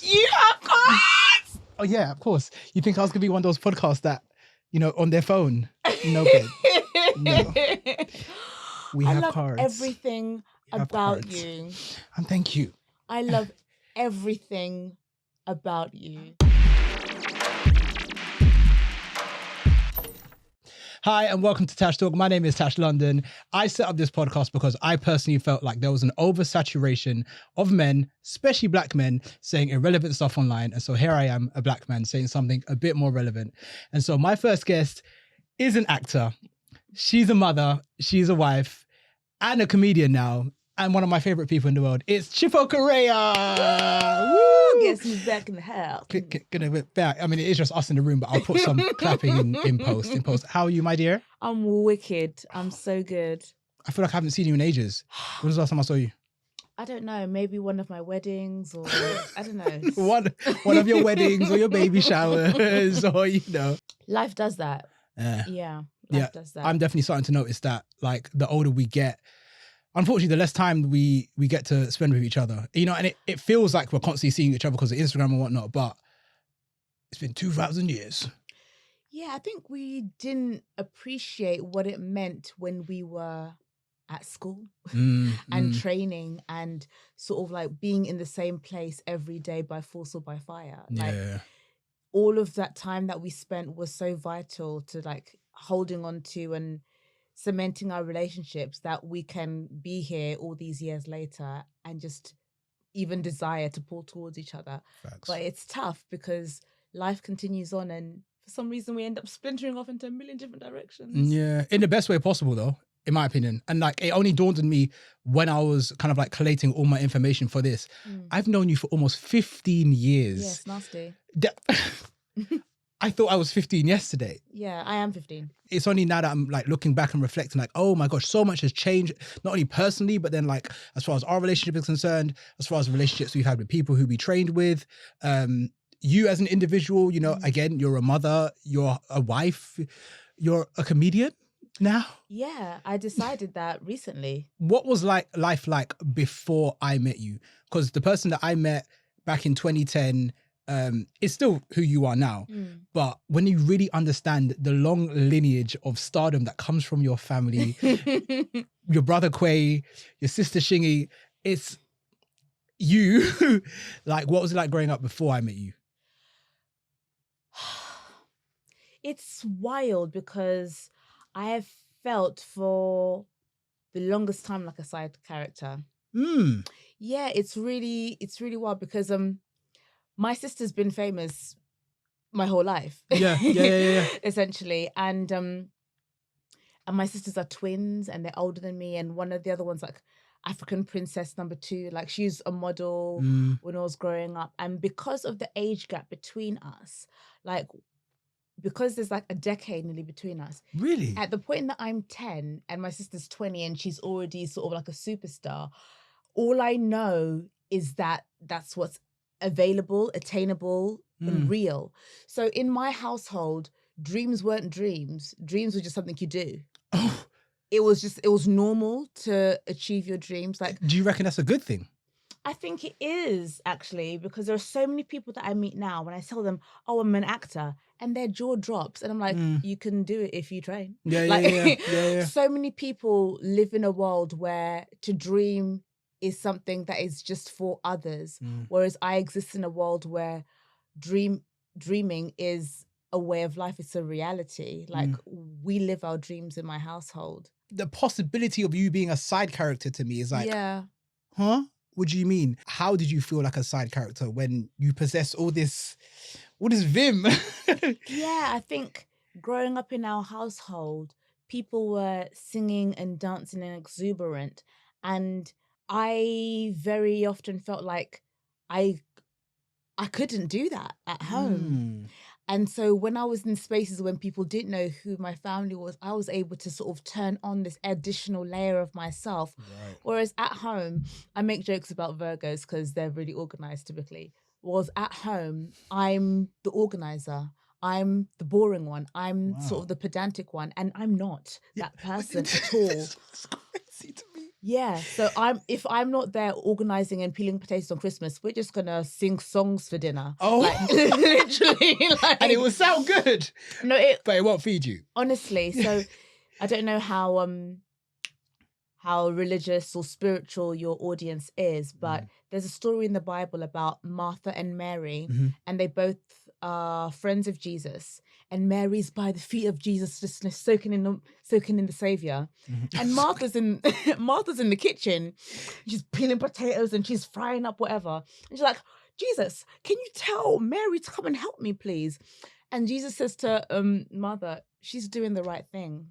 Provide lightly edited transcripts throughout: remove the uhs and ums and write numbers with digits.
You have cards! Oh yeah, of course. You think I was gonna be one of those podcasts that, on their phone? No, babe. No. We have love cards. everything about you. And thank you. I love everything about you. Hi, and welcome to TashTalk. My name is Tash London. I set up this podcast because I personally felt like there was an oversaturation of men, especially black men, saying irrelevant stuff online. And so here I am, a black man, saying something a bit more relevant. And so my first guest is an actor. She's a mother, she's a wife, and a comedian now. And one of my favorite people in the world. It's Chipo Kureya. Woo! Guess who's back in the house? Gonna be back. I mean, it is just us in the room, but I'll put some clapping in post. How are you, my dear? I'm wicked. I'm so good. I feel like I haven't seen you in ages. When was the last time I saw you? I don't know. Maybe one of my weddings, or I don't know. one of your weddings or your baby showers, or Life does that. Yeah. Life does that. I'm definitely starting to notice that. Like the older we get, unfortunately, the less time we get to spend with each other, and it feels like we're constantly seeing each other because of Instagram and whatnot, but it's been 2,000 years. Yeah, I think we didn't appreciate what it meant when we were at school and training and sort of like being in the same place every day by force or by fire. Like all of that time that we spent was so vital to like holding on to and cementing our relationships that we can be here all these years later and just even desire to pull towards each other. Facts. But it's tough because life continues on and for some reason we end up splintering off into a million different directions. Yeah, in the best way possible though, in my opinion. And like it only dawned on me when I was kind of like collating all my information for this. I've known you for almost 15 years. Yes, nasty. I thought I was 15 yesterday. Yeah, I am 15. It's only now that I'm like looking back and reflecting like, oh my gosh, so much has changed, not only personally, but then like as far as our relationship is concerned, as far as relationships we've had with people who we trained with, you as an individual, again, you're a mother, you're a wife, you're a comedian now. Yeah, I decided that recently. What was life like before I met you? Because the person that I met back in 2010, it's still who you are now. But when you really understand the long lineage of stardom that comes from your family, your brother Quay, your sister Shingy, it's you. Like, what was it like growing up before I met you? It's wild because I have felt for the longest time like a side character. Yeah, it's really wild because my sister's been famous my whole life. Yeah. Essentially. And my sisters are twins and they're older than me. And one of the other ones, like African princess #2, like she's a model when I was growing up. And because of the age gap between us, like, because there's like a decade nearly between us. Really? At the point that I'm 10 and my sister's 20 and she's already sort of like a superstar, all I know is that that's what's available, attainable, and real. So in my household, dreams weren't dreams. Dreams were just something you do. Oh. It was normal to achieve your dreams. Like, do you reckon that's a good thing? I think it is actually, because there are so many people that I meet now when I tell them, oh, I'm an actor, and their jaw drops. And I'm like, you can do it if you train. Yeah. So many people live in a world where to dream is something that is just for others. Whereas I exist in a world where dreaming is a way of life. It's a reality. Like we live our dreams in my household. The possibility of you being a side character to me is like, huh? What do you mean? How did you feel like a side character when you possess all this vim? Yeah, I think growing up in our household, people were singing and dancing and exuberant. And I very often felt like I couldn't do that at home. And so when I was in spaces when people didn't know who my family was, I was able to sort of turn on this additional layer of myself. Right. Whereas at home, I make jokes about Virgos because they're really organized typically. Whereas at home, I'm the organizer. I'm the boring one. I'm sort of the pedantic one. And I'm not that person at all. It's crazy to me. Yeah. So if I'm not there organizing and peeling potatoes on Christmas, we're just gonna sing songs for dinner. Oh. Like literally, like, And it will sound good, no, but it won't feed you. honestly. So I don't know how religious or spiritual your audience is, but there's a story in the Bible about Martha and Mary, and they both are friends of Jesus. And Mary's by the feet of Jesus, just soaking in the Savior. And Martha's in the kitchen, she's peeling potatoes and she's frying up whatever. And she's like, Jesus, can you tell Mary to come and help me, please? And Jesus says to Martha, she's doing the right thing.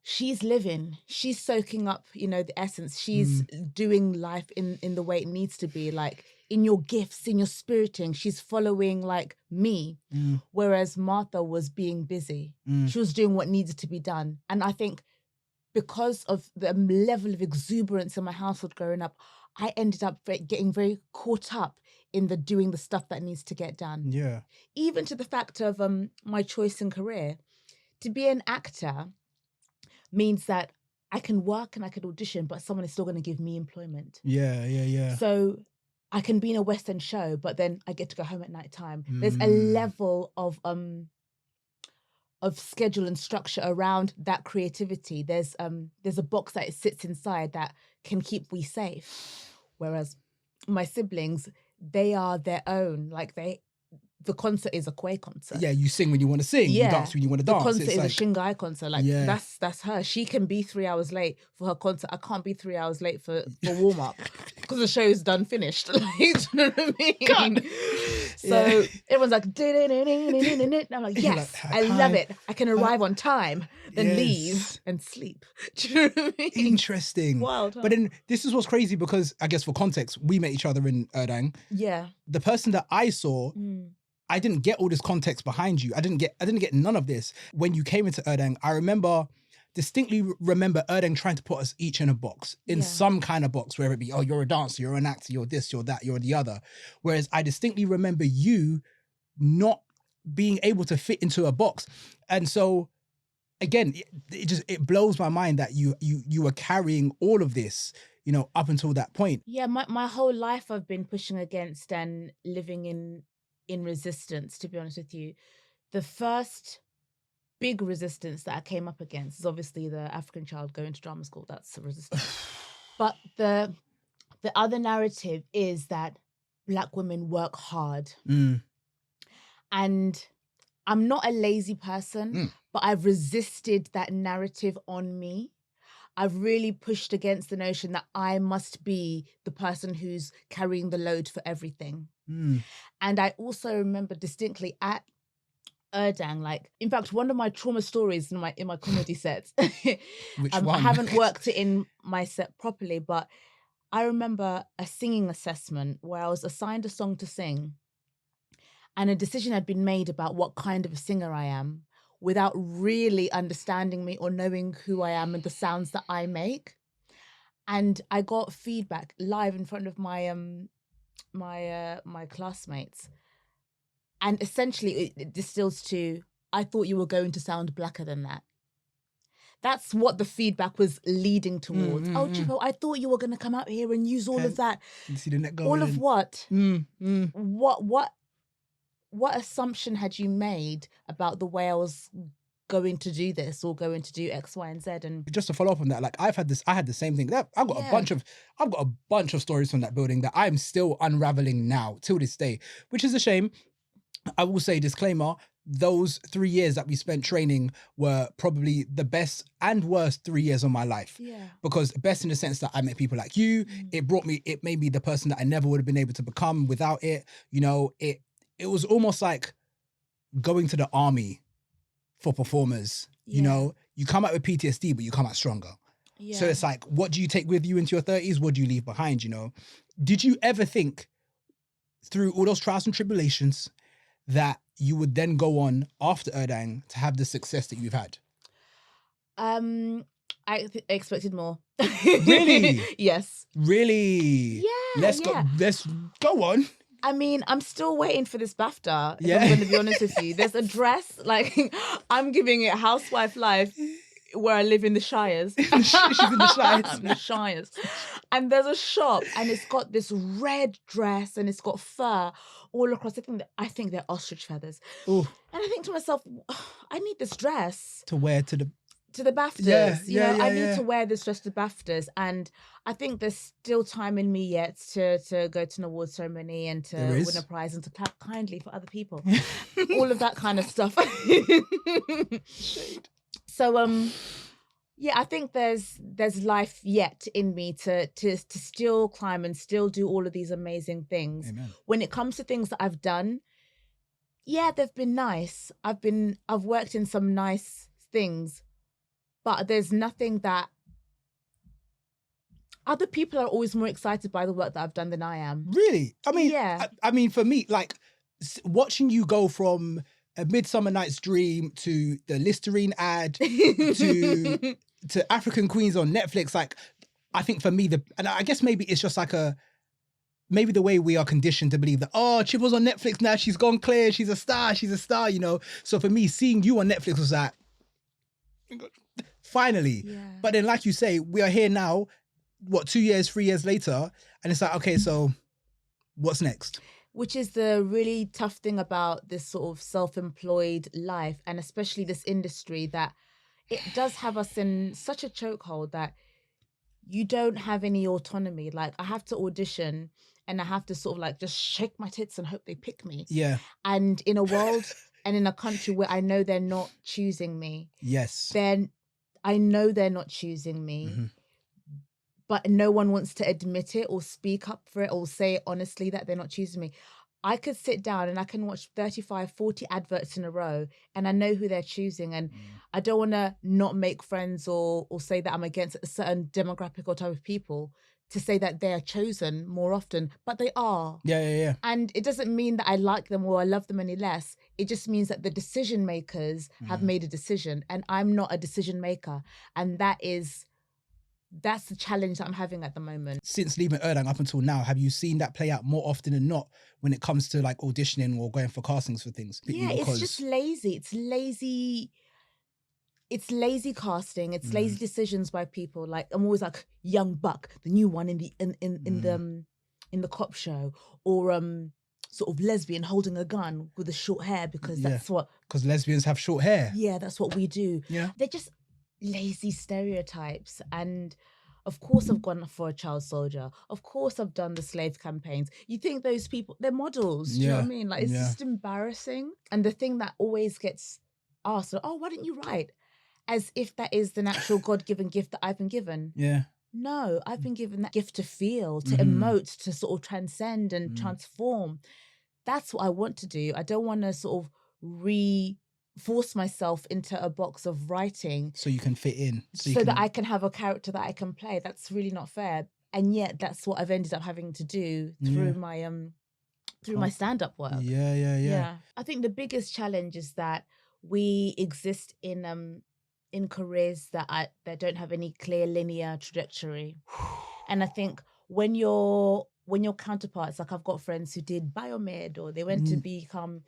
She's living, she's soaking up, the essence. She's doing life in the way it needs to be, like in your gifts, in your spiriting. She's following like me. Whereas Martha was being busy. She was doing what needed to be done. And I think because of the level of exuberance in my household growing up, I ended up getting very caught up in doing the stuff that needs to get done. Yeah. Even to the fact of my choice in career. To be an actor means that I can work and I can audition, but someone is still going to give me employment. Yeah. So I can be in a West End show, but then I get to go home at night time. There's a level of schedule and structure around that creativity. There's a box that it sits inside that can keep me safe. Whereas my siblings, they are their own. Like the concert is a Kwe concert. Yeah, you sing when you want to sing. You dance when you want to dance. The concert is a Shingai concert. Like, Yeah. that's her. She can be 3 hours late for her concert. I can't be 3 hours late for warm-up because the show is done, finished. Like, do you know what I mean? So everyone's like, and I'm like, yes, Like, I love it. I can arrive on time, then leave and sleep. Do you know what I mean? Interesting. Wild, huh? But then this is what's crazy because I guess for context, we met each other in Erdang. Yeah. The person that I saw, I didn't get all this context behind you. I didn't get none of this. When you came into Erdang, I distinctly remember Erdang trying to put us each in a box, in some kind of box, whether it be, oh, you're a dancer, you're an actor, you're this, you're that, you're the other. Whereas I distinctly remember you not being able to fit into a box. And so again, it blows my mind that you were carrying all of this, up until that point. Yeah, my whole life I've been pushing against and living in resistance, to be honest with you. The first big resistance that I came up against is obviously the African child going to drama school. That's a resistance. But the other narrative is that Black women work hard. And I'm not a lazy person, but I've resisted that narrative on me. I've really pushed against the notion that I must be the person who's carrying the load for everything. And I also remember distinctly at Erdang, like, in fact, one of my trauma stories in my comedy sets, Which one? I haven't worked it in my set properly, but I remember a singing assessment where I was assigned a song to sing and a decision had been made about what kind of a singer I am without really understanding me or knowing who I am and the sounds that I make. And I got feedback live in front of my my classmates. And essentially it distills to, I thought you were going to sound blacker than that. That's what the feedback was leading towards. Oh, Chipo, I thought you were going to come out here and use all of that. You see the neck going all of in. what? What assumption had you made about the way I was going to do this or going to do X, Y, and Z? And just to follow up on that, like I had the same thing. I've got a bunch of stories from that building that I'm still unraveling now till this day, which is a shame. I will say, disclaimer, those 3 years that we spent training were probably the best and worst 3 years of my life. yeah. Because best in the sense that I met people like you. It made me the person that I never would have been able to become without it. It was almost like going to the army for performers. Yeah. You come out with PTSD, but you come out stronger. Yeah. So it's like, what do you take with you into your 30s? What do you leave behind, Did you ever think through all those trials and tribulations that you would then go on after Erdang to have the success that you've had? I expected more. Really? Yes. Really? Yeah. Let's go on. I mean, I'm still waiting for this BAFTA, if Yeah. I'm going to be honest with you. There's a dress, like, I'm giving it housewife life. where I live in the Shires. She's in the Shires. The Shires. And there's a shop and it's got this red dress and it's got fur all across. I think they're ostrich feathers. Ooh. And I think to myself, I need this dress To wear to the BAFTAs. I need yeah. to wear this dress to BAFTAs. And I think there's still time in me yet to go to an award ceremony and to win a prize and to clap kindly for other people. All of that kind of stuff. Shade. So yeah, I think there's life yet in me to still climb and still do all of these amazing things. Amen. When it comes to things that I've done, yeah, they've been nice. I've worked in some nice things, but there's nothing that other people are always more excited by the work that I've done than I am. Really? I mean, yeah. I mean, for me, like watching you go from A Midsummer Night's Dream to the Listerine ad to African Queens on Netflix, like I think for me, and I guess maybe it's just like maybe the way we are conditioned to believe that, oh, Chipo's on Netflix now, she's gone clear, she's a star, you know? So for me, seeing you on Netflix was like, finally. Yeah. But then like you say, we are here now, 2 years, 3 years later, and it's like, okay, so what's next? Which is the really tough thing about this sort of self-employed life, and especially this industry, that it does have us in such a chokehold that you don't have any autonomy. Like I have to audition and I have to sort of like just shake my tits and hope they pick me. Yeah. And in a world and in a country where I know they're not choosing me. Yes. Then I know they're not choosing me. Mm-hmm. But no one wants to admit it or speak up for it or say honestly that they're not choosing me. I could sit down and I can watch 35, 40 adverts in a row and I know who they're choosing. And I don't want to not make friends or say that I'm against a certain demographic or type of people to say that they are chosen more often, but they are. Yeah. And it doesn't mean that I like them or I love them any less. It just means that the decision makers have made a decision and I'm not a decision maker. And that's the challenge that I'm having at the moment. Since leaving Erdang up until now, have you seen that play out more often than not when it comes to like auditioning or going for castings for things? Yeah, it's just lazy. It's lazy casting. It's lazy decisions by people. Like I'm always like Young Buck, the new one in the cop show, or sort of lesbian holding a gun with the short hair because because lesbians have short hair. Yeah, that's what we do. Yeah, they're just lazy stereotypes. And of course I've gone for a child soldier. Of course I've done the slave campaigns. You think those people, they're models. Do you know what I mean? Like it's just embarrassing. And the thing that always gets asked, oh, why didn't you write? As if that is the natural God-given gift that I've been given. Yeah. No, I've been given that gift to feel, to emote, to sort of transcend and transform. That's what I want to do. I don't want to sort of force myself into a box of writing. So you can fit in. So that I can have a character that I can play. That's really not fair. And yet that's what I've ended up having to do through my stand-up work. Yeah. I think the biggest challenge is that we exist in careers that don't have any clear linear trajectory. And I think when your counterparts, like I've got friends who did biomed or they went to become,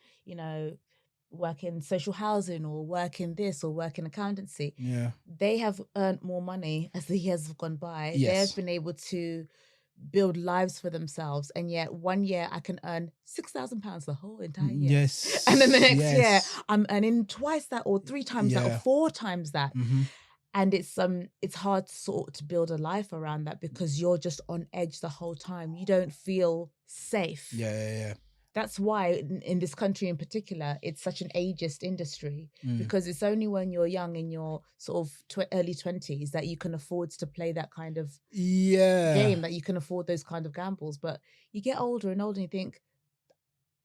work in social housing or work in this or work in accountancy. Yeah. They have earned more money as the years have gone by. Yes. They have been able to build lives for themselves. And yet 1 year I can earn £6,000 the whole entire year. Yes. And then the next year I'm earning twice that or 3 times that or 4 times that. And it's hard to build a life around that because you're just on edge the whole time. You don't feel safe. Yeah. That's why in this country in particular, it's such an ageist industry because it's only when you're young in your sort of early 20s that you can afford to play that kind of game, that you can afford those kind of gambles. But you get older and older and you think,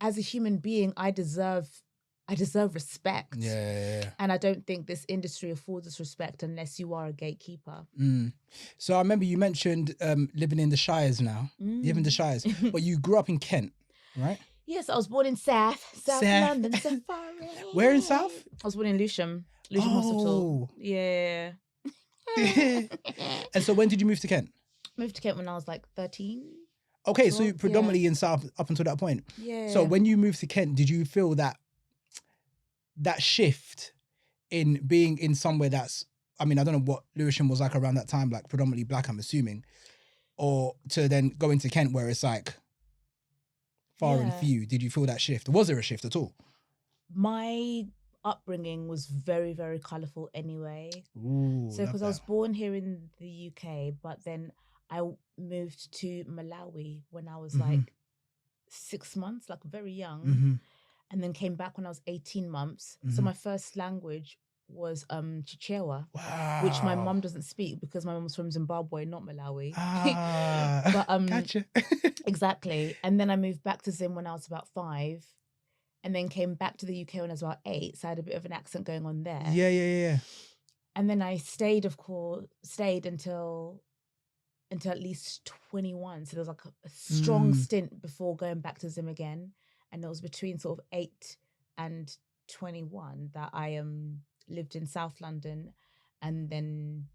as a human being, I deserve respect. Yeah. And I don't think this industry affords us respect unless you are a gatekeeper. So I remember you mentioned living in the Shires now. You live in the Shires, but you grew up in Kent, right? Yes, I was born in South London, Safari. Where in South? I was born in Lewisham Hospital. Yeah. And so when did you move to Kent? Moved to Kent when I was like 13. Okay, so predominantly in South up until that point. Yeah. So when you moved to Kent, did you feel that shift in being in somewhere that's I mean, I don't know what Lewisham was like around that time, like predominantly black, I'm assuming, or to then go into Kent where it's like far and Yeah. few. Did you feel that shift? Was there a shift at all? My upbringing was very, very colourful anyway. Ooh, So because I was born here in the UK, but then I moved to Malawi when I was like 6 months, like very young, and then came back when I was 18 months. So my first language was Chichewa, which my mum doesn't speak because my mum's from Zimbabwe, not Malawi. But gotcha. exactly. And then I moved back to Zim when I was about 5. And then came back to the UK when I was about 8. So I had a bit of an accent going on there. Yeah. And then I stayed until at least 21. So there was like a strong stint before going back to Zim again. And it was between sort of 8 and 21 that I lived in South London and then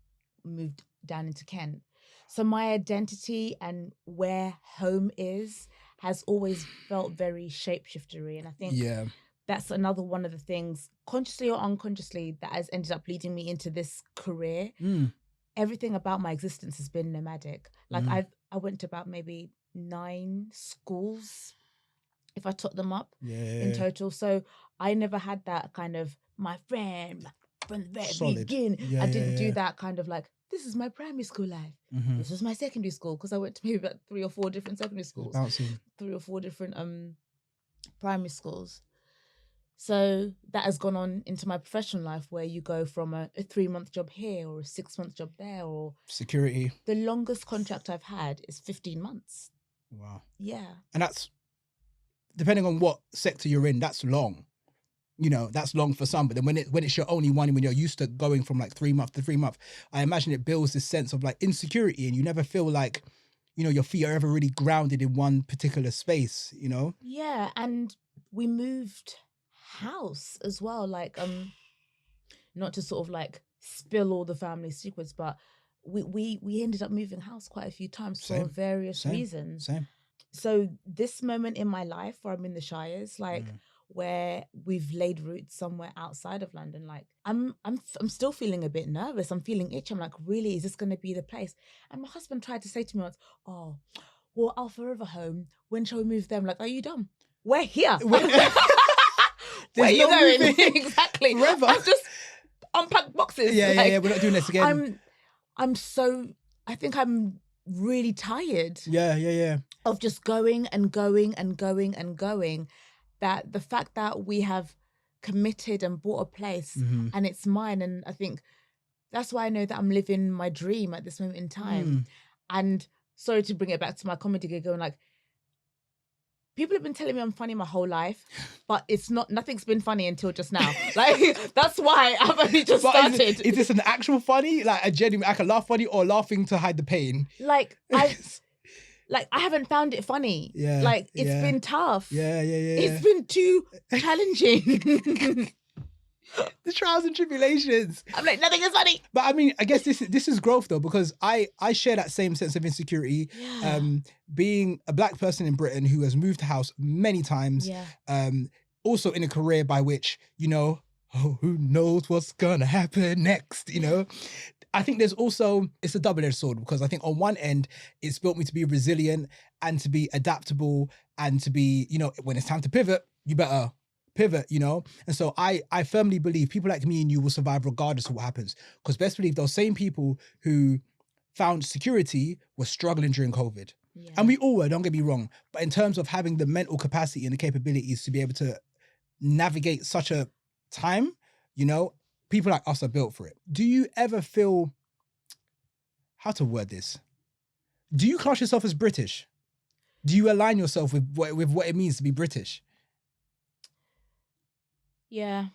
moved down into Kent. So my identity and where home is has always felt very shapeshiftery. And I think that's another one of the things, consciously or unconsciously, that has ended up leading me into this career. Everything about my existence has been nomadic. Like I went to about maybe 9 schools, if I took them up in total. So I never had that kind of my friend from the very beginning. I didn't do that kind of like, this is my primary school life. This was my secondary school, because I went to maybe about 3 or 4 different secondary schools, 3 or 4 different primary schools. So that has gone on into my professional life, where you go from a 3-month job here or a 6-month job there, or security. The longest contract I've had is 15 months. Wow. Yeah. And that's, depending on what sector you're in, that's long. You know, that's long for some. But then when it's your only one, when you're used to going from like 3 month to 3 month, I imagine it builds this sense of like insecurity, and you never feel like, you know, your feet are ever really grounded in one particular space, you know? Yeah. And we moved house as well. Like, not to sort of like spill all the family secrets, but we ended up moving house quite a few times for various reasons. So this moment in my life where I'm in the Shires, like where we've laid roots somewhere outside of London, like I'm still feeling a bit nervous. I'm feeling itchy. I'm like, really, is this going to be the place? And my husband tried to say to me once, oh, well, our forever home, when shall we move there? I'm like, are you dumb? We're here. Where are you going? Exactly. Forever. I've just unpacked boxes. Yeah. We're not doing this again. I think I'm really tired. Yeah. Of just going and going and going and going. That the fact that we have committed and bought a place and it's mine. And I think that's why I know that I'm living my dream at this moment in time. And sorry to bring it back to my comedy gig, going like, people have been telling me I'm funny my whole life, but nothing's been funny until just now. Like, that's why I've only just started. Is this an actual funny, like a genuine, I can laugh funny, or laughing to hide the pain? Like, I haven't found it funny. Yeah. Like, it's been tough. Yeah. It's been too challenging. The trials and tribulations. I'm like, nothing is funny. But I mean, I guess this is growth though, because I share that same sense of insecurity. Yeah. Being a black person in Britain who has moved house many times. Yeah. Also in a career by which, you know, who knows what's gonna happen next, you know? I think there's also, it's a double-edged sword, because I think on one end, it's built me to be resilient and to be adaptable and to be, you know, when it's time to pivot, you better pivot, you know? And so I firmly believe people like me and you will survive regardless of what happens. Because best believe those same people who found security were struggling during COVID. Yeah. And we all were, don't get me wrong. But in terms of having the mental capacity and the capabilities to be able to navigate such a time, you know, people like us are built for it. Do you ever feel, how to word this? Do you class yourself as British? Do you align yourself with what it means to be British? Yeah.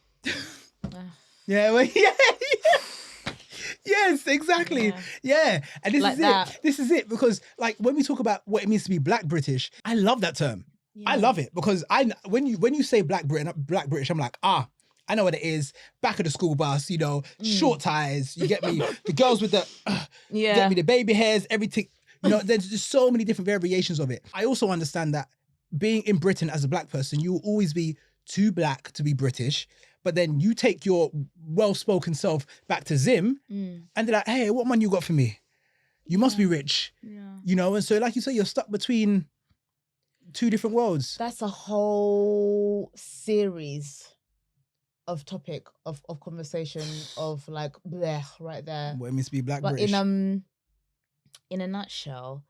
Yeah. Yes, exactly. Yeah. And this like is that. it. This is it. Because like when we talk about what it means to be Black British, I love that term. Yeah. I love it, because when you say Black British, I'm like, I know what it is. Back of the school bus, you know, short ties. You get me? The girls with the, you get me? The baby hairs, everything. You know, there's just so many different variations of it. I also understand that being in Britain as a Black person, you will always be too Black to be British, But then you take your well-spoken self back to Zim, and they're like, hey, what money you got for me? You must be rich. Yeah. You know, and so like you say, you're stuck between two different worlds. That's a whole series of topic of conversation of like bleh right there. What it means to be Black But British. in a nutshell,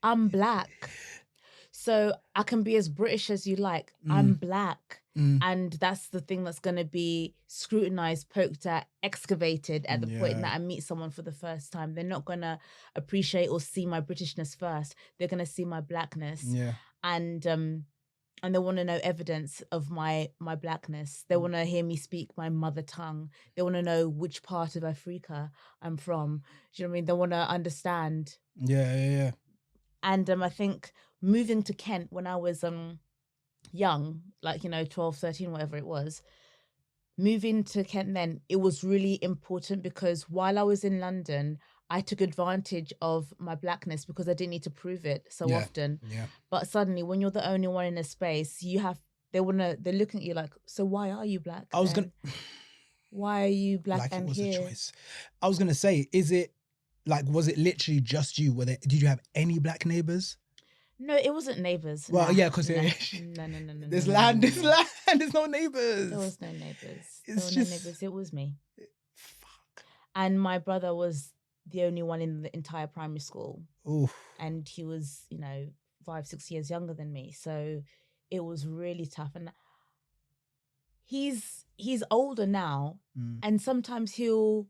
I'm Black. So I can be as British as you like. I'm Black. And that's the thing that's going to be scrutinized, poked at, excavated at the point that I meet someone for the first time. They're not going to appreciate or see my Britishness first. They're going to see my Blackness. Yeah. And they want to know evidence of my Blackness. They want to hear me speak my mother tongue. They want to know which part of Africa I'm from. Do you know what I mean? They want to understand. Yeah. And I think moving to Kent when I was young, like, 12, 13, whatever it was, moving to Kent then, it was really important because while I was in London, I took advantage of my Blackness because I didn't need to prove it so often. Yeah. But suddenly when you're the only one in a space, they're looking at you like, so why are you Black? Why are you Black like and it was here? a choice. I was gonna say, was it literally just you? Did you have any Black neighbors? No, it wasn't neighbours. Well, yeah, because no. there's land, there's no neighbors. There was no neighbours. It was me. Fuck. And my brother was the only one in the entire primary school. Oof. And he was, 5, 6 years younger than me. So it was really tough. And he's older now. And sometimes he'll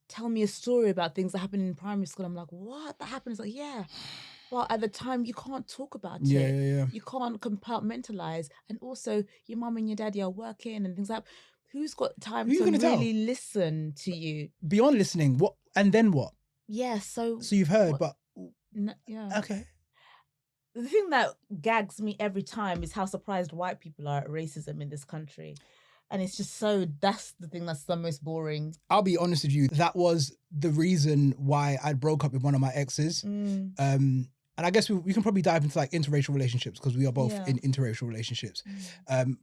tell me a story about things that happened in primary school. I'm like, what? That happened? He's like, yeah. But at the time, you can't talk about it. Yeah. You can't compartmentalize. And also, your mum and your daddy are working and things like that. Who's got time to really listen to you? Beyond listening, what? And then what? Yeah, so you've heard, but... yeah. Okay. The thing that gags me every time is how surprised white people are at racism in this country. And it's just that's the thing that's the most boring. I'll be honest with you. That was the reason why I broke up with one of my exes. And I guess we can probably dive into like interracial relationships because we are both in interracial relationships.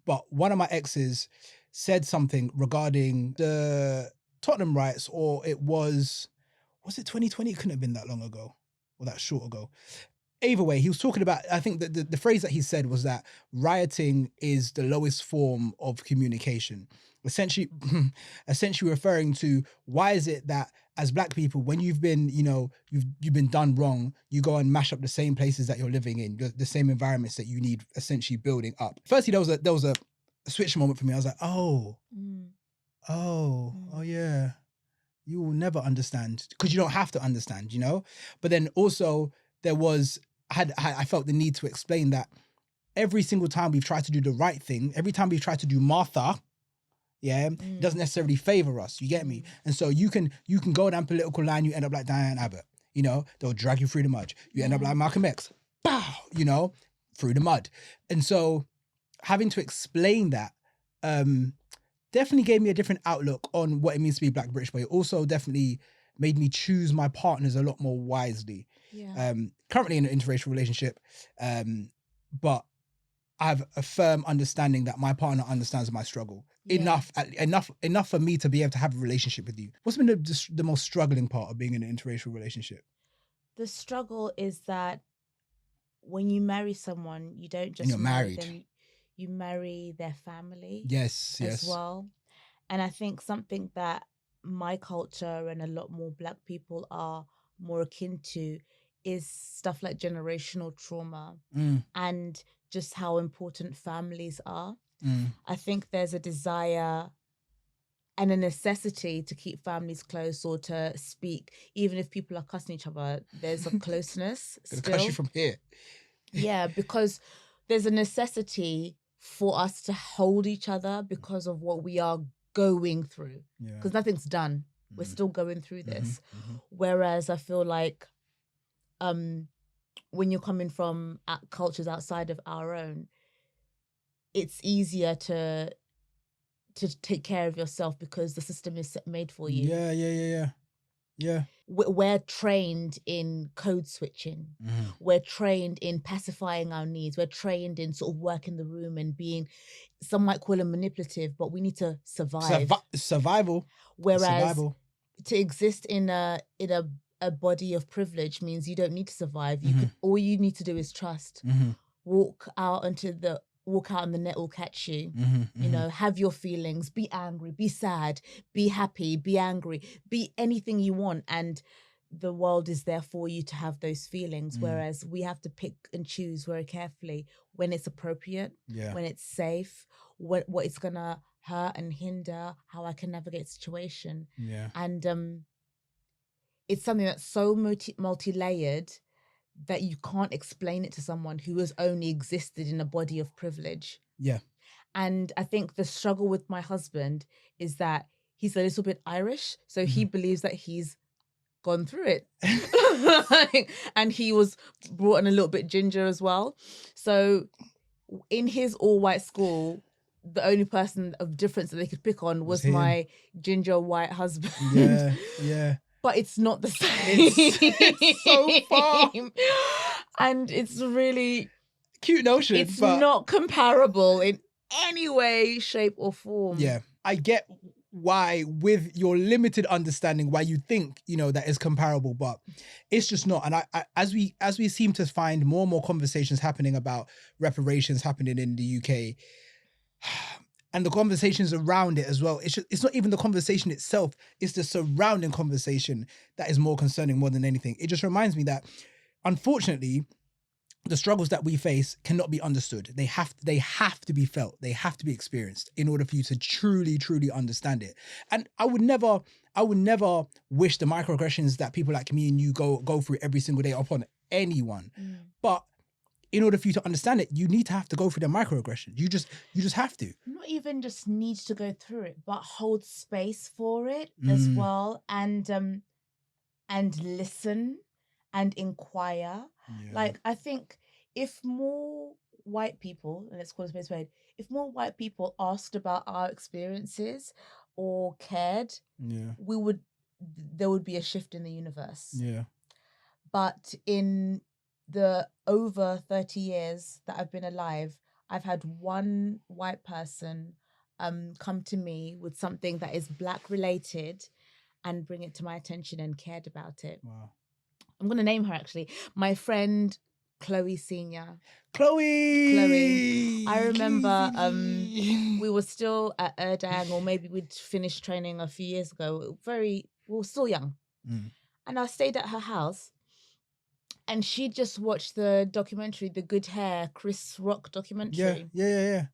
But one of my exes said something regarding the Tottenham riots, or was it 2020? It couldn't have been that long ago or that short ago. Either way, he was talking about, I think that the phrase that he said was that rioting is the lowest form of communication. Essentially referring to why is it that as Black people, when you've been, you've been done wrong, you go and mash up the same places that you're living in, the same environments that you need essentially building up. Firstly, there was a switch moment for me. I was like, oh yeah, you will never understand because you don't have to understand, But then also I felt the need to explain that every single time we've tried to do the right thing, every time we've tried to do Martha, it doesn't necessarily favor us. You get me? And so you can go down political line, you end up like Diane Abbott. They'll drag you through the mud. You end up like Malcolm X. Bow, through the mud. And so having to explain that definitely gave me a different outlook on what it means to be Black British, but it also definitely made me choose my partners a lot more wisely. Yeah. Currently in an interracial relationship, but I have a firm understanding that my partner understands my struggle enough for me to be able to have a relationship with you. What's been the most struggling part of being in an interracial relationship? The struggle is that when you marry someone, you don't just and you're married. them, you marry their family. Yes. As well. And I think something that my culture and a lot more Black people are more akin to is stuff like generational trauma and just how important families are. I think there's a desire and a necessity to keep families close or to speak, even if people are cussing each other. There's a closeness still. Cuss you from here. Yeah, because there's a necessity for us to hold each other because of what we are going through. Because nothing's done. We're still going through this. Whereas I feel like when you're coming from cultures outside of our own, it's easier to take care of yourself because the system is made for you. Yeah. Yeah. We're trained in code switching. We're trained in pacifying our needs. We're trained in sort of working the room and being, some might call them manipulative, but we need to survive. Survival. Whereas Survival. to exist in a body of privilege means you don't need to survive. You could, all you need to do is trust. Walk out and the net will catch you. You know, have your feelings, be angry, be sad, be happy, be angry, be anything you want. And the world is there for you to have those feelings. Whereas we have to pick and choose very carefully when it's appropriate, when it's safe, what it's gonna hurt and hinder, how I can navigate the situation. And it's something that's so multi-layered that you can't explain it to someone who has only existed in a body of privilege. And I think the struggle with my husband is that he's a little bit Irish, so he believes that he's gone through it. And he was brought in a little bit ginger as well. So in his all-white school, the only person of difference that they could pick on was my ginger white husband. Yeah. But it's not the same. It's so far. And it's really cute notion. It's not comparable in any way, shape, or form. Yeah. I get why, with your limited understanding, why you think, you know, that is comparable, but it's just not. And I as we seem to find more and more conversations happening about reparations happening in the UK, and the conversations around it as well, it's not even the conversation itself, it's the surrounding conversation that is more concerning more than anything. It just reminds me that, unfortunately, the struggles that we face cannot be understood. They have to be felt. They have to be experienced in order for you to truly, truly understand it. And I would never wish the microaggressions that people like me and you go through every single day upon anyone. But in order for you to understand it, you need to have to go through the microaggressions. You just have to. Not even just need to go through it, but hold space for it as well, and listen and inquire. Like, I think if more white people, and let's call it space word, if more white people asked about our experiences or cared, there would be a shift in the universe. But in the over 30 years that I've been alive, I've had one white person come to me with something that is Black related and bring it to my attention and cared about it. Wow. I'm going to name her, actually. My friend Chloe Senior. Chloe! I remember we were still at Erdang, or maybe we'd finished training a few years ago. We were still young. And I stayed at her house. And she just watched the documentary, The Good Hair, Chris Rock documentary. Yeah.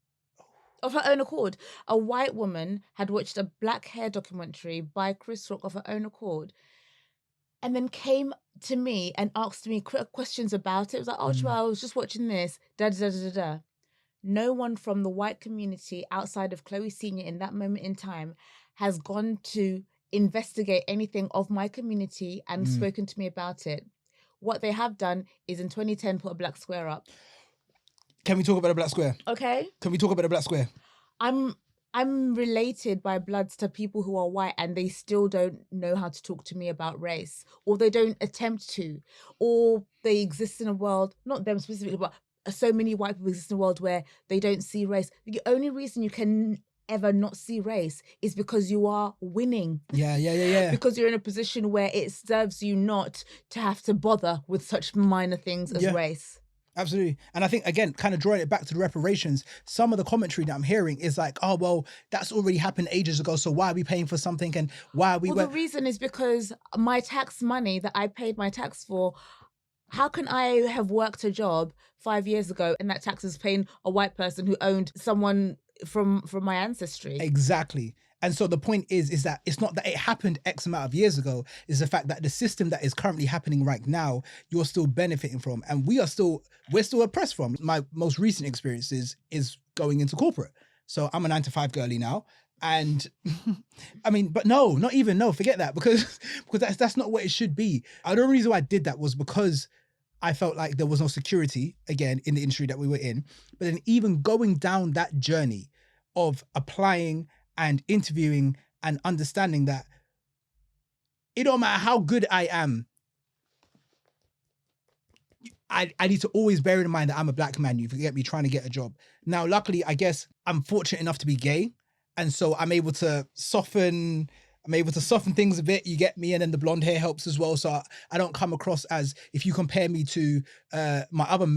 Of her own accord. A white woman had watched a Black hair documentary by Chris Rock of her own accord, and then came to me and asked me questions about it. It was like, oh, Chipo, I was just watching this, da-da-da-da-da. No one from the white community outside of Chloe Senior in that moment in time has gone to investigate anything of my community and spoken to me about it. What they have done is in 2010 put a black square up. Can we talk about a black square? Okay. Can we talk about a black square? I'm related by bloods to people who are white, and they still don't know how to talk to me about race, or they don't attempt to, or they exist in a world, not them specifically, but so many white people exist in a world where they don't see race. The only reason you can ever not see race is because you are winning. Yeah. Because you're in a position where it serves you not to have to bother with such minor things as race. Absolutely. And I think, again, kind of drawing it back to the reparations, some of the commentary that I'm hearing is like, oh, well, that's already happened ages ago, so why are we paying for something, and why are we... Well, the reason is because my tax money that I paid my tax for, how can I have worked a job 5 years ago and that tax is paying a white person who owned someone from my ancestry? Exactly. And so the point is that it's not that it happened X amount of years ago, it's the fact that the system that is currently happening right now, you're still benefiting from. And we're still oppressed from. My most recent experiences is going into corporate. So I'm a 9-to-5 girly now. And I mean, but forget that, because that's not what it should be. The only reason why I did that was because I felt like there was no security, again, in the industry that we were in. But then even going down that journey of applying and interviewing and understanding that it don't matter how good I am, I need to always bear in mind that I'm a black man. You get me trying to get a job. Now, luckily, I guess I'm fortunate enough to be gay. And so I'm able to soften things a bit, you get me? And then the blonde hair helps as well. So I don't come across as, if you compare me to my other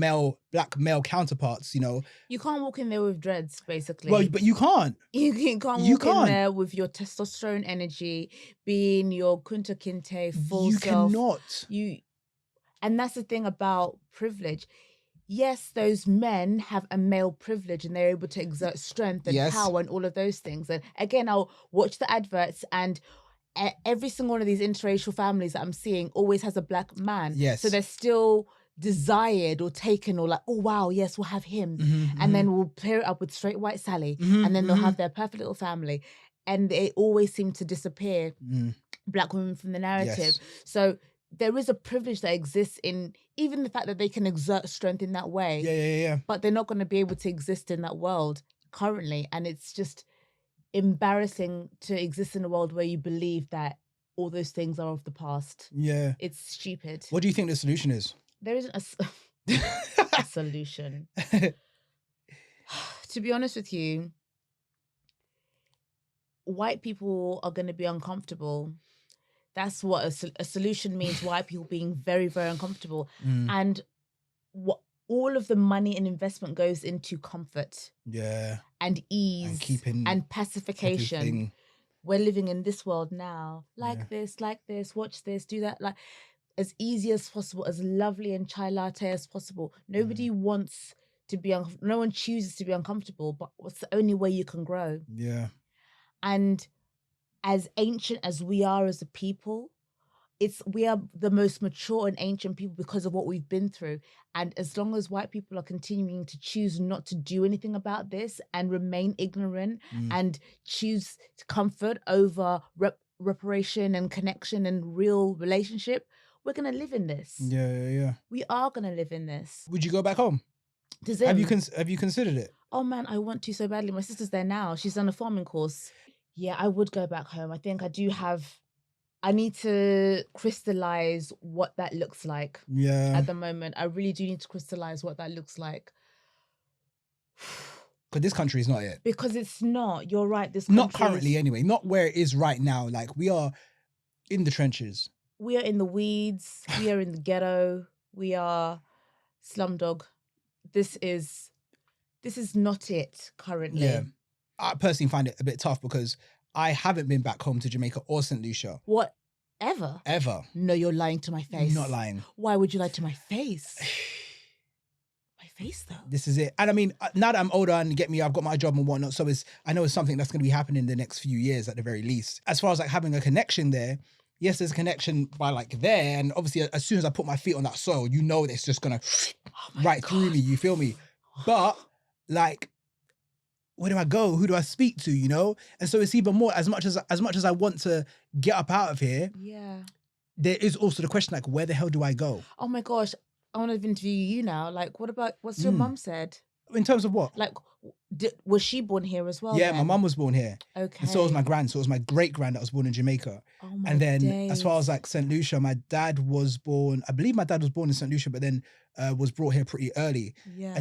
black male counterparts, you know. You can't walk in there with dreads, basically. Well, but you can't. You can't walk in there with your testosterone energy, being your kunta kinte, full you self. Cannot. And that's the thing about privilege. Yes, those men have a male privilege and they're able to exert strength and power and all of those things. And again, I'll watch the adverts, and every single one of these interracial families that I'm seeing always has a black man. Yes. So they're still desired or taken, or like, oh wow, yes, we'll have him. And then we'll pair it up with straight white Sally. And then they'll have their perfect little family. And they always seem to disappear, black women from the narrative. Yes. So there is a privilege that exists in even the fact that they can exert strength in that way. Yeah. But they're not going to be able to exist in that world currently. And it's just embarrassing to exist in a world where you believe that all those things are of the past. Yeah. It's stupid. What do you think the solution is? There isn't a solution. To be honest with you, white people are going to be uncomfortable. That's what a solution means. White people being very, very uncomfortable. And what all of the money and investment goes into comfort. Yeah. And ease and pacification. Everything. We're living in this world now. This, watch this, do that. Like as easy as possible, as lovely and chai latte as possible. Nobody wants to be no one chooses to be uncomfortable, but what's the only way you can grow? Yeah. And as ancient as we are as a people, we are the most mature and ancient people because of what we've been through. And as long as white people are continuing to choose not to do anything about this and remain ignorant and choose comfort over reparation and connection and real relationship, we're going to live in this. Yeah. We are going to live in this. Would you go back home? Have you considered it? Oh man, I want to so badly. My sister's there now. She's done a farming course. Yeah, I would go back home. I think I need to crystallize what that looks like. Yeah. At the moment, I really do need to crystallize what that looks like. Because this country is not it. Because it's not. You're right. This country not currently anyway. Not where it is right now. Like we are in the trenches. We are in the weeds. We are in the ghetto. We are slumdog. This is not it currently. Yeah. I personally find it a bit tough because I haven't been back home to Jamaica or St. Lucia. What? Ever? No, you're lying to my face. Not lying. Why would you lie to my face? My face, though. This is it. And I mean, now that I'm older and get me, I've got my job and whatnot, so I know it's something that's going to be happening in the next few years at the very least. As far as like having a connection there, yes, there's a connection by like there. And obviously, as soon as I put my feet on that soil, you know it's just going to through me. You feel me? But like, where do I go? Who do I speak to? You know? And so it's even more, as much as I want to get up out of here, there is also the question, like, where the hell do I go? Oh my gosh, I want to interview you now. Like, what's your mum said? In terms of what? Like, was she born here as well? Yeah, then? my mum was born here. Okay. And so was my gran. So it was my great gran that was born in Jamaica. Oh my And then days. as far as like St. Lucia, I believe my dad was born in St. Lucia, but then was brought here pretty early. Yeah.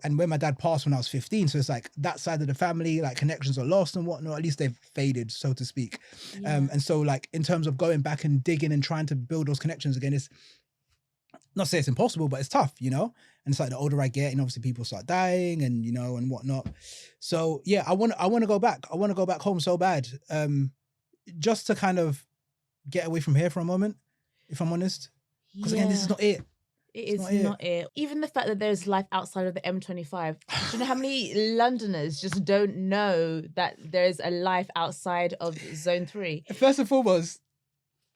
And when my dad passed when I was 15, so it's like that side of the family, like connections are lost and whatnot. At least they've faded, so to speak. Yeah. And so like in terms of going back and digging and trying to build those connections again, it's not to say it's impossible, but it's tough, you know? And it's like the older I get, and obviously people start dying and, you know, and whatnot. So yeah, I want to go back. I want to go back home so bad. Just to kind of get away from here for a moment, if I'm honest. Because again, this is not it. It is not it. Even the fact that there's life outside of the M25. Do you know how many Londoners just don't know that there's a life outside of Zone 3? First and foremost,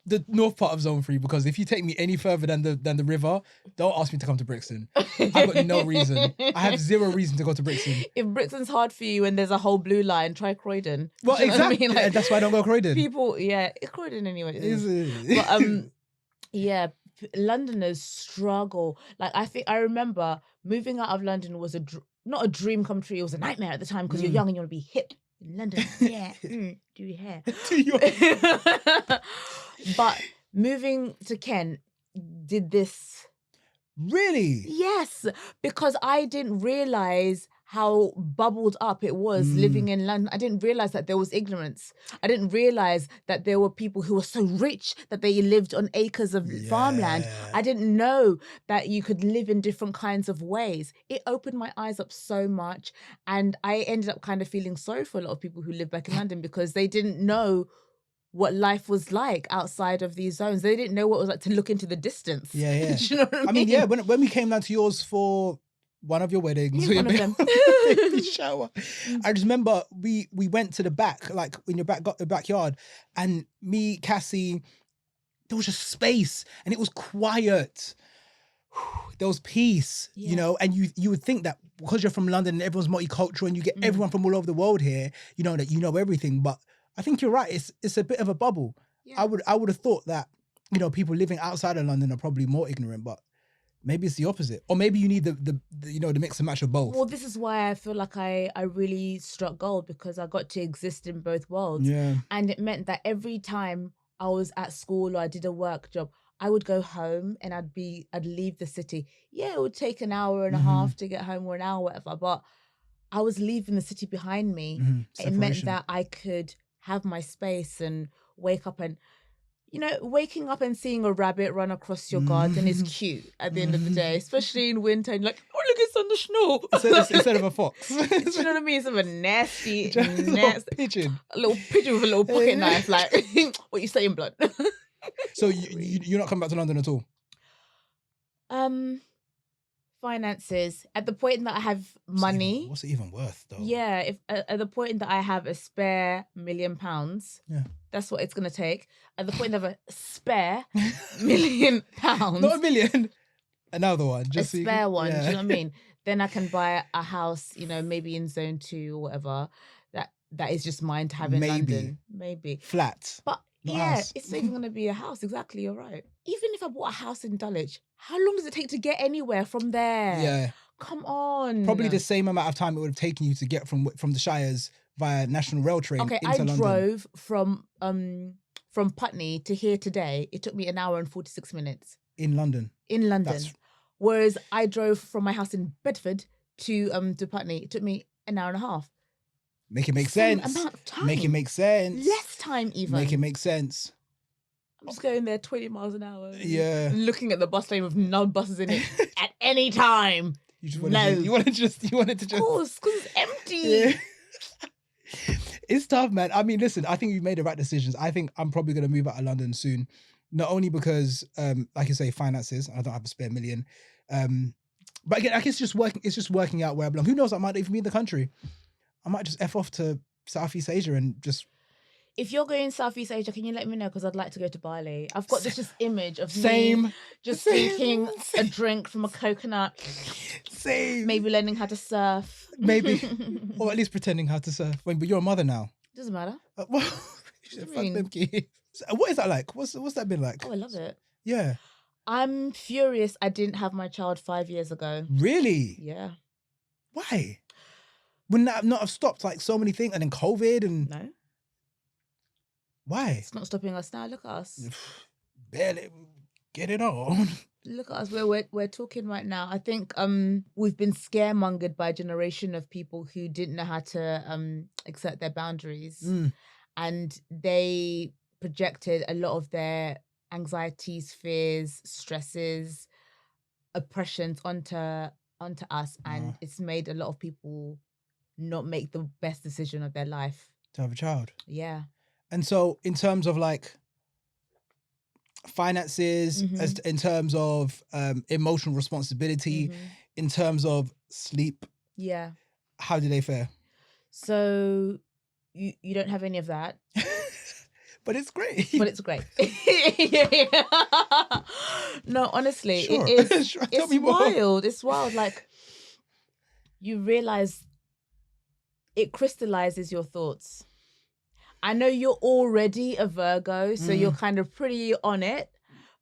the north part of Zone 3, because if you take me any further than the river, don't ask me to come to Brixton. I've got no reason. I have zero reason to go to Brixton. If Brixton's hard for you and there's a whole blue line, try Croydon. Well, exactly. Like, that's why I don't go Croydon. People, it's Croydon anyway. Is it? But Londoners struggle. Like I remember moving out of London was not a dream come true. It was a nightmare at the time because you're young and you want to be hip in London. Yeah, do your hair. But moving to Kent did this. Really? Yes, because I didn't realize how bubbled up it was living in London. I didn't realize that there was ignorance. I didn't realize that there were people who were so rich that they lived on acres of farmland. I didn't know that you could live in different kinds of ways. It opened my eyes up so much. And I ended up kind of feeling sorry for a lot of people who live back in London because they didn't know what life was like outside of these zones. They didn't know what it was like to look into the distance. Yeah. Do you know what I mean? I mean, yeah, when we came down to yours for one of your weddings, Yeah, one of them. baby shower, I just remember we went to the back, like in your the backyard, and me, Cassie, there was just space and it was quiet. There was peace, you know, and you would think that because you're from London and everyone's multicultural and you get everyone from all over the world here, you know, that you know everything. But I think you're right. It's a bit of a bubble. Yeah. I would have thought that, you know, people living outside of London are probably more ignorant, but maybe it's the opposite. Or maybe you need the you know, the mix and match of both. Well, this is why I feel like I really struck gold, because I got to exist in both worlds. Yeah. And it meant that every time I was at school or I did a work job, I would go home and I'd leave the city. Yeah, it would take an hour and a half to get home, or an hour, whatever, but I was leaving the city behind me. It meant that I could have my space and wake up and, you know, waking up and seeing a rabbit run across your garden is cute at the end of the day, especially in winter. And like, oh, look, it's on the snow. Instead of a fox. Do you know what I mean? It's of a nasty, nasty pigeon. A little pigeon with a little pocket knife. Like, what you saying, blood? So you're not coming back to London at all? Finances. At the point that I have money. What's it even worth, though? Yeah, if at the point that I have a spare £1 million, that's what it's gonna take. At the point of a spare £1 million, not a million, another one, just a spare one. Do you know what I mean? Then I can buy a house, you know, maybe in zone 2 or whatever. That is just mine to have in London. Maybe flat. But house. It's not even going to be a house. Exactly, you're right. Even if I bought a house in Dulwich, how long does it take to get anywhere from there? Yeah. Come on. Probably the same amount of time it would have taken you to get from the Shires via National Rail train into London. I drove from Putney to here today. It took me 1 hour and 46 minutes. In London? In London. Whereas I drove from my house in Bedford to Putney. It took me 1 hour and a half. Make it make sense. Amount of time. Make it make sense. Less time even. Make it make sense. I'm just going there 20 miles an hour. Yeah. Looking at the bus lane with no buses in it at any time. You just wanted you wanted to just. Of course, because it's empty. Yeah. It's tough, man. I mean, listen, I think you've made the right decisions. I think I'm probably going to move out of London soon. Not only because, like you say, finances, I don't have a spare £1 million. But again, I guess it's just working out where I belong. Who knows, I might even be in the country. I might just F off to Southeast Asia and just... If you're going Southeast Asia, can you let me know? Because I'd like to go to Bali. I've got this just image of me just taking a drink from a coconut. Same. Maybe learning how to surf. Maybe. Or at least pretending how to surf. Wait, but you're a mother now. Doesn't matter. Well, fuck them kids. What is that like? What's that been like? Oh, I love it. Yeah. I'm furious I didn't have my child 5 years ago. Really? Yeah. Why? Wouldn't that not have stopped like so many things? And then COVID and... No. Why? It's not stopping us now. Look at us. Barely get it on. Look at us. We're talking right now. I think we've been scaremongered by a generation of people who didn't know how to exert their boundaries. And they projected a lot of their anxieties, fears, stresses, oppressions onto us. And it's made a lot of people not make the best decision of their life. To have a child. Yeah. And so in terms of like finances, as in terms of emotional responsibility, in terms of sleep. Yeah. How do they fare? So you don't have any of that. But it's great. But it's great. Yeah. No, honestly, Sure. it is. Sure. It's wild. It's wild. Like, you realize it crystallizes your thoughts. I know you're already a Virgo, so you're kind of pretty on it,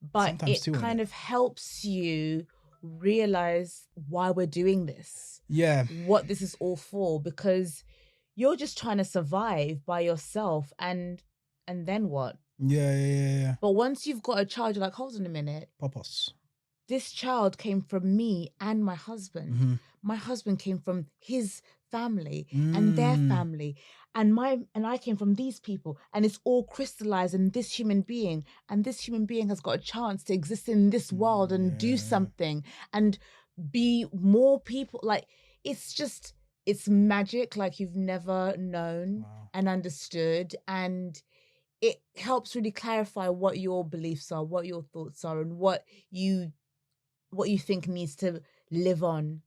but sometimes it kind of helps you realize why we're doing this. Yeah. What this is all for, because you're just trying to survive by yourself, and then what? Yeah. But once you've got a child, you're like, hold on a minute. Popos. This child came from me and my husband. Mm-hmm. My husband came from his family and their family. And I came from these people. And it's all crystallized in this human being. And this human being has got a chance to exist in this world and do something and be more people. Like, it's magic like you've never known and understood. And it helps really clarify what your beliefs are, what your thoughts are, and what you think needs to live on.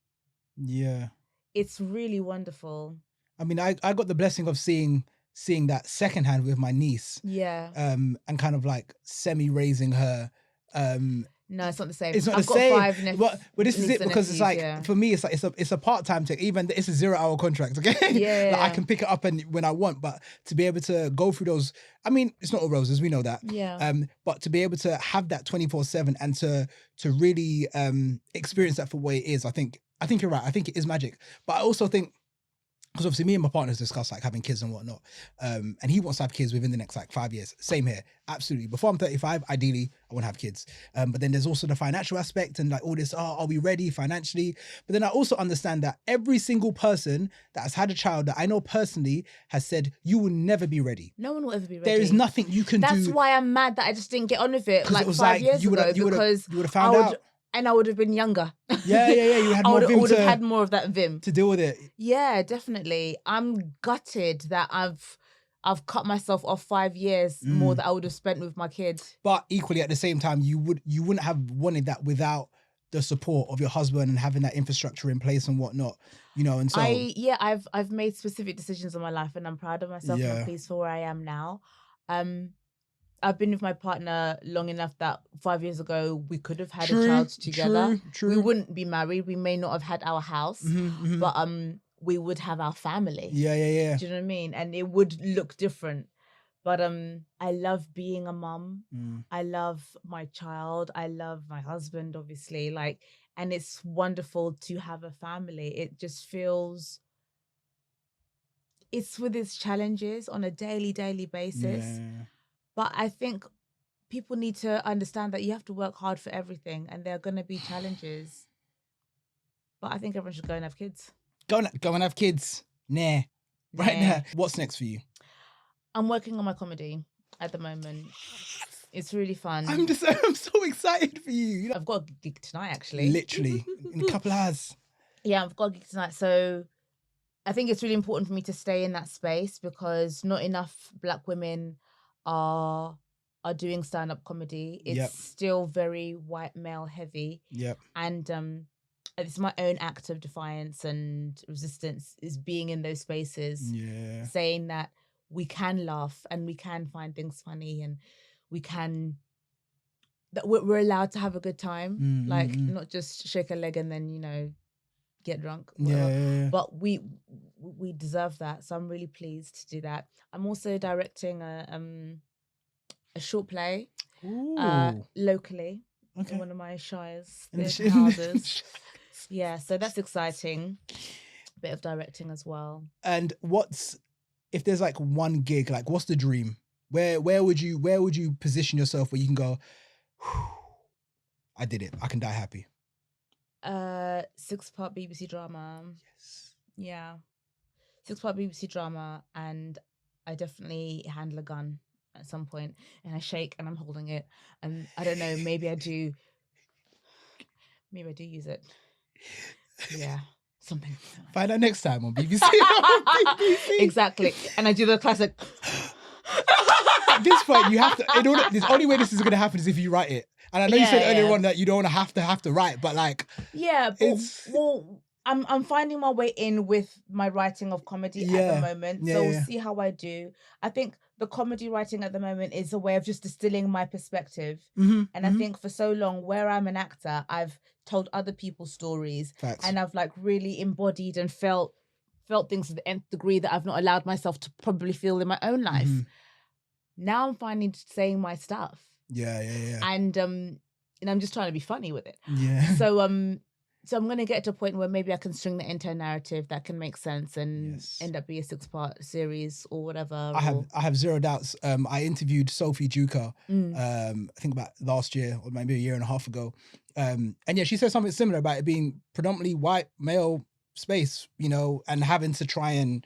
Yeah. It's really wonderful. I mean, I got the blessing of seeing that secondhand with my niece. Yeah. And kind of like semi-raising her. No, it's not the same. It's not I've the got same. 5 nephews. But this is it, because it's like, yeah. for me, it's like it's a part-time thing. Even it's a 0-hour contract, okay? Yeah. Like, I can pick it up when I want, but to be able to go through those, I mean, it's not all roses, we know that. Yeah. But to be able to have that 24/7 and to really experience that for what it is, I think you're right. I think it is magic. But I also think, because obviously me and my partners discuss like having kids and whatnot. And he wants to have kids within the next like 5 years. Same here. Absolutely. Before I'm 35, ideally, I want to have kids. But then there's also the financial aspect and like all this, are we ready financially? But then I also understand that every single person that has had a child that I know personally has said, you will never be ready. No one will ever be ready. There is nothing you can do. That's why I'm mad that I just didn't get on with it like it was 5 years ago, because you would have found out. And I would have been younger. Yeah. You had more vim would have had more of that vim to deal with it. Yeah, definitely. I'm gutted that I've cut myself off 5 years more that I would have spent with my kids. But equally, at the same time, you wouldn't have wanted that without the support of your husband and having that infrastructure in place and whatnot, and so I've made specific decisions in my life, and I'm proud of myself and I'm pleased for where I am now. I've been with my partner long enough that 5 years ago we could have had a child together. True. We wouldn't be married. We may not have had our house, but we would have our family. Yeah. Do you know what I mean? And it would look different. But I love being a mum. I love my child. I love my husband, obviously. And it's wonderful to have a family. It just feels, it's with its challenges on a daily basis. Yeah. But I think people need to understand that you have to work hard for everything, and there are going to be challenges. But I think everyone should go and have kids. Go and have kids. Nah. Right now. What's next for you? I'm working on my comedy at the moment. It's really fun. I'm so excited for you. I've got a gig tonight, actually. Literally. In a couple of hours. Yeah, I've got a gig tonight. So I think it's really important for me to stay in that space, because not enough Black women are doing stand-up comedy. It's still very white male heavy. Yep. And it's my own act of defiance and resistance, is being in those spaces. Yeah. Saying that we can laugh and we can find things funny, and that we're allowed to have a good time. Not just shake a leg and then, get drunk. Yeah. But we deserve that. So I'm really pleased to do that. I'm also directing a short play locally in one of my shires, theatre houses. Yeah, so that's exciting. Bit of directing as well. And if there's like one gig, like what's the dream? Where would you position yourself where you can go, I did it, I can die happy? 6-part BBC drama. Yes. Yeah. 6-part BBC drama, and I definitely handle a gun at some point, and I shake and I'm holding it, and I don't know, maybe I do use it. Yeah. Something. Find out next time on BBC. Exactly. And I do the classic. At this point, you have to. The only way this is going to happen is if you write it. And I know you said earlier on that you don't have to write, but like, I'm finding my way in with my writing of comedy at the moment. So we'll see how I do. I think the comedy writing at the moment is a way of just distilling my perspective. And I think for so long, where I'm an actor, I've told other people's stories. Facts. And I've like really embodied and felt things to the nth degree that I've not allowed myself to probably feel in my own life. Now I'm finally saying my stuff. Yeah. And I'm just trying to be funny with it. Yeah. So So I'm going to get to a point where maybe I can string that into a narrative that can make sense and Yes. end up being a 6-part series or whatever. I have zero doubts. I interviewed Sophie Duca, Mm. I think about last year or maybe a year and a half ago. And yeah, she said something similar about it being predominantly white male space, you know, and having to try and,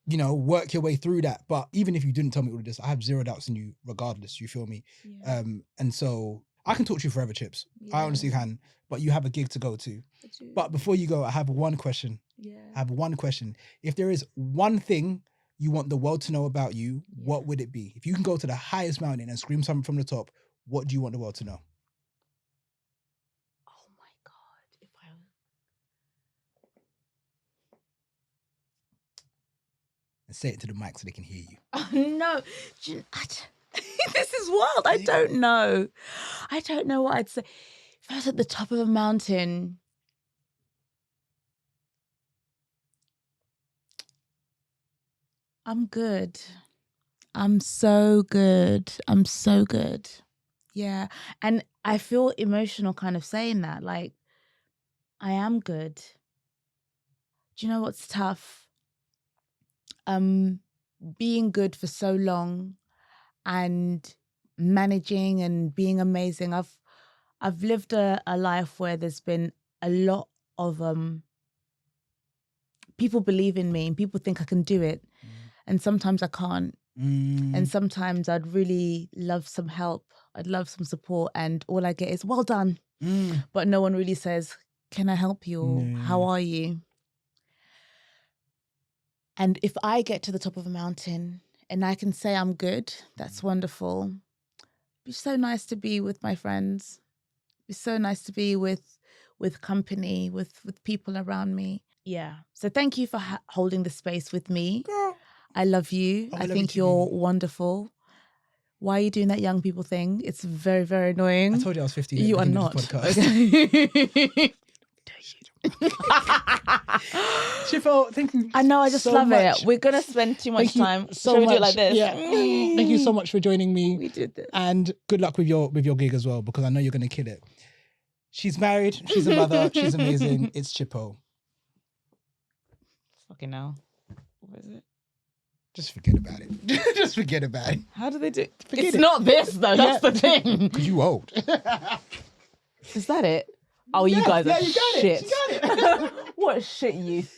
you know, work your way through that. But even if you didn't tell me all of this, I have zero doubts in you regardless, you feel me? Yeah. And so I can talk to you forever, Chips. I honestly Yeah. can, but you have a gig to go to. I do. But before you go, I have one question. Yeah. I have one question. If there is one thing you want the world to know about you, what would it be? If you can go to the highest mountain and scream something from the top, what do you want the world to know? Oh my God. If I And say it to the mic so they can hear you. Oh no. This is wild. I don't know. I don't know what I'd say. If I was at the top of a mountain, I'm good. I'm so good. I'm so good. Yeah. And I feel emotional kind of saying that. Like, I am good. Do you know what's tough? Being good for so long and managing and being amazing. I've lived a life where there's been a lot of people believe in me and people think I can do it. And sometimes I can't. And sometimes I'd really love some help. I'd love some support. And all I get is, well done. But no one really says, can I help you? Or how are you? And if I get to the top of a mountain and I can say I'm good, that's wonderful. It'd be so nice to be with my friends. It'd be so nice to be with company, with people around me. Yeah. So thank you for holding the space with me. Girl. I love you. Oh, I think you're wonderful. Why are you doing that young people thing? It's very, very annoying. I told you I was 15. You are not. Chipo, thank you. I know, I just so love much. it. We're going to spend too much time. So Shall we much. do it like this? Yeah. Thank you so much for joining me. We did this. And good luck with your gig as well, because I know you're going to kill it. She's married. She's a mother. She's amazing. It's Chipo. Fucking hell. What is it? Just forget about it. Just forget about it. How do they do? Forget it's it. not this though. That's the thing. Because you old. Is that it? Oh, you guys are you got shit. it. You got it. What shit youth.